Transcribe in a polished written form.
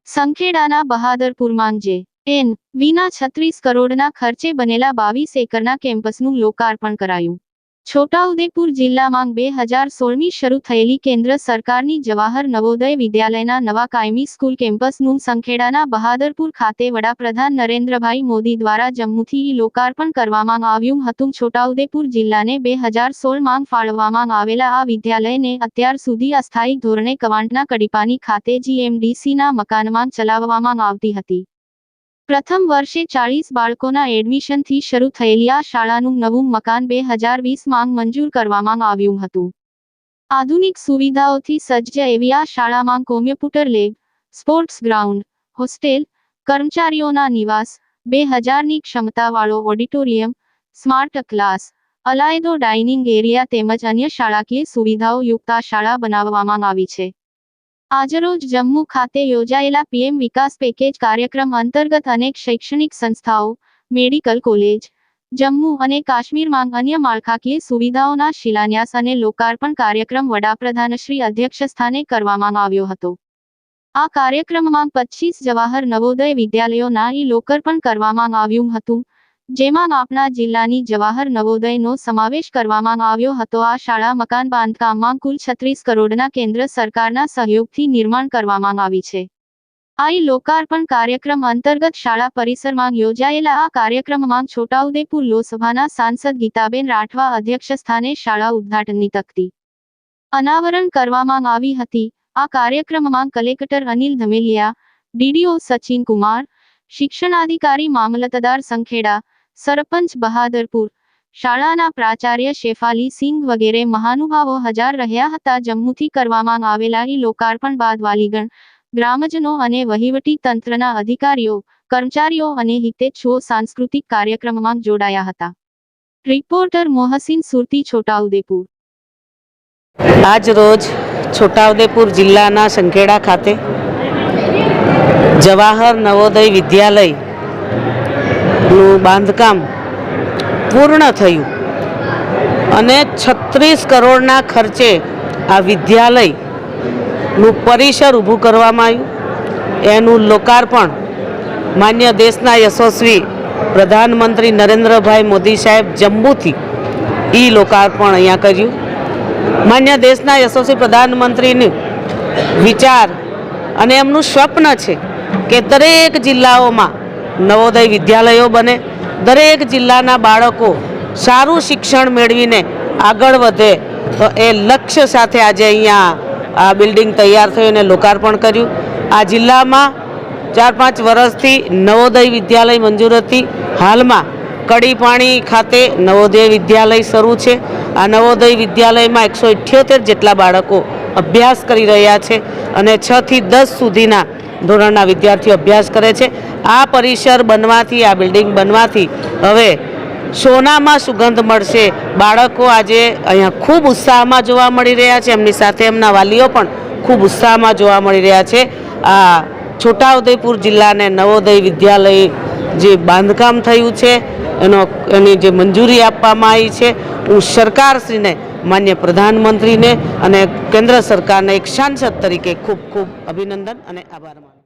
સંખેડાના બહાદરપુરમાં જે.એન. વિના 36 કરોડના ખર્ચે બનેલા 22 એકરના કેમ્પસનું લોકાર્પણ કરાયું। છોટાઉદેપુર જિલ્લામાં 2016ની શરૂ થયેલી કેન્દ્ર સરકારની જવાહર નવોદય વિદ્યાલયના નવા કાયમી સ્કૂલ કેમ્પસનું સંખેડાના બહાદરપુર ખાતે વડાપ્રધાન નરેન્દ્રભાઈ મોદી દ્વારા જમ્મુથી લોકાર્પણ કરવામાં આવ્યું હતું। છોટાઉદેપુર જિલ્લાને 2016માં ફાળવવામાં આવેલા આ વિદ્યાલયને અત્યાર સુધી અસ્થાયી ધોરણે કવાંટના કડીપાની ખાતે GMDCના મકાનમાં ચલાવવામાં આવતી હતી। પ્રથમ વર્ષે 40 બાળકોના એડમિશનથી શરૂ થયેલી આ શાળાનું નવું મકાન 2020માં મંજૂર કરવામાં આવ્યું હતું। આધુનિક સુવિધાઓથી સજ્જ એવી આ શાળામાં computer lab, sports ground, hostel, કર્મચારીઓના નિવાસ, 2000ની ક્ષમતાવાળો ઓડિટોરિયમ, સ્માર્ટ ક્લાસ, અલાયદો ડાઇનિંગ એરિયા તેમજ અન્ય શાળાકીય સુવિધાઓ યુક્ત આ શાળા બનાવવામાં આવી છે। આજરોજ જમ્મુ ખાતે યોજાયેલા PM વિકાસ પેકેજ કાર્યક્રમ અંતર્ગત અનેક શૈક્ષણિક સંસ્થાઓ, મેડિકલ કોલેજ, જમ્મુ અને કાશ્મીરમાં અન્ય માળખાકીય સુવિધાઓના શિલાન્યાસ અને લોકાર્પણ કાર્યક્રમ વડાપ્રધાનશ્રી અધ્યક્ષસ્થાને કરવામાં આવ્યો હતો। આ કાર્યક્રમમાં 25 જવાહર નવોદય વિદ્યાલયોના લોકાર્પણ કરવામાં આવ્યું હતું, જેમાં આપણા જિલ્લાની જવાહર નવોદયનો સમાવેશ કરવામાં આવ્યો હતો। આ શાળા મકાન બાંધકામમાં કુલ 36 કરોડના કેન્દ્ર સરકારના સહયોગથી નિર્માણ કરવામાં આવી છે। આ લોકાર્પણ કાર્યક્રમ અંતર્ગત શાળા પરિસરમાં યોજાયેલા આ કાર્યક્રમમાં છોટાઉદેપુર લોકસભાના સાંસદ ગીતાબેન રાઠવા અધ્યક્ષસ્થાને શાળા ઉદ્ઘાટનની તકતી અનાવરણ કરવામાં આવી હતી। આ કાર્યક્રમમાં કલેક્ટર અનિલ ધમેલિયા, DDO સચિન કુમાર, શિક્ષણાધિકારી મામલતદાર સંખેડા, સરપંચ બહાદરપુર, શાળાના પ્રાચાર્ય શેફાલી સિંઘ વગેરે મહાનુભાવો હાજર રહ્યા હતા। જમ્મુથી કરવામાં આવેલા લોકાર્પણ બાદ વાલીગણ, ગ્રામજનો અને વહીવટી તંત્રના અધિકારીઓ, કર્મચારીઓ અને હિતેચ્છુઓ સાંસ્કૃતિક કાર્યક્રમમાં જોડાયા હતા। રિપોર્ટર મોહસિન સુરતી, છોટાઉદેપુર। આજ રોજ છોટાઉદેપુર જિલ્લાના સંખેડા ખાતે જવાહર નવોદય વિદ્યાલયનું બાંધકામ પૂર્ણ થયું અને 36 કરોડના ખર્ચે આ વિદ્યાલયનું પરિસર ઊભું કરવામાં આવ્યું। એનું લોકાર્પણ માન્ય દેશના યશસ્વી પ્રધાનમંત્રી નરેન્દ્રભાઈ મોદી સાહેબ જમ્મુથી લોકાર્પણ અહીંયા કર્યું। માન્ય દેશના યશસ્વી પ્રધાનમંત્રીનું વિચાર અને એમનું સ્વપ્ન છે કે દરેક જિલ્લાઓમાં નવોદય વિદ્યાલયો બને, દરેક જિલ્લાના બાળકો સારું શિક્ષણ મેળવીને આગળ વધે। તો એ લક્ષ્ય સાથે આજે અહીંયા આ બિલ્ડિંગ તૈયાર થઈ અને લોકાર્પણ કર્યું। આ જિલ્લામાં 4-5 વર્ષથી નવોદય વિદ્યાલય મંજૂર હતી। હાલમાં કડીપાણી ખાતે નવોદય વિદ્યાલય શરૂ છે। આ નવોદય વિદ્યાલયમાં 178 જેટલા બાળકો અભ્યાસ કરી રહ્યા છે અને 6 થી 10 સુધીના ધોરણના વિદ્યાર્થીઓ અભ્યાસ કરે છે। આ પરિસર બનવાથી, આ બિલ્ડિંગ બનવાથી હવે સોનામાં સુગંધ મળશે। બાળકો આજે અહીંયા ખૂબ ઉત્સાહમાં જોવા મળી રહ્યા છે, એમની સાથે એમના વાલીઓ પણ ખૂબ ઉત્સાહમાં જોવા મળી રહ્યા છે। આ છોટાઉદેપુર જિલ્લાને નવોદય વિદ્યાલય જે બાંધકામ થયું છે એની જે મંજૂરી આપવામાં આવી છે, હું સરકારશ્રીને, માન્ય પ્રધાનમંત્રીને અને કેન્દ્ર સરકારને એક સાંસદ તરીકે ખૂબ ખૂબ અભિનંદન અને આભાર માનું છું।